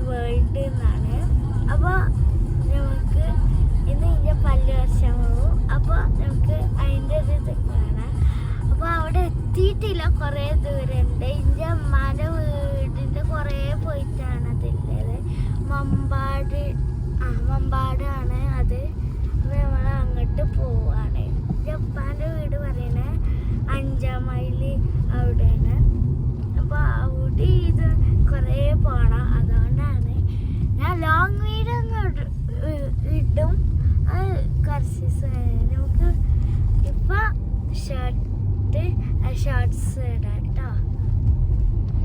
World എന്നാണ്. അപ്പോൾ നമുക്ക് ഇന്ന് ഇതിൻ്റെ പല്ല് വർഷം പോകും. അപ്പോൾ നമുക്ക് അതിൻ്റെ ഒരു ഇത് കാണാം. അപ്പോൾ അവിടെ എത്തിയിട്ടില്ല, കുറേ ദൂരമുണ്ട്. എൻ്റെ അമ്മാൻ്റെ വീടിൻ്റെ കുറേ പോയിട്ടാണ് അതില്ലത്. മമ്പാടാണ് അത്. അപ്പോൾ നമ്മൾ അങ്ങോട്ട് പോവാണ്. എൻ്റെ അപ്പാൻ്റെ വീട് പറയണേ 5 മൈൽ അവിടെയാണ്. അപ്പോൾ അവിടെ ഇത് കുറേ പോകണം. അതുകൊണ്ടാണ് ഞാൻ ലോങ് വീഡിയോ ഒന്നും ഇടും. അത് കുറച്ച് നമുക്ക് ഇപ്പം ഷോർട്സ് ഇടാൻ.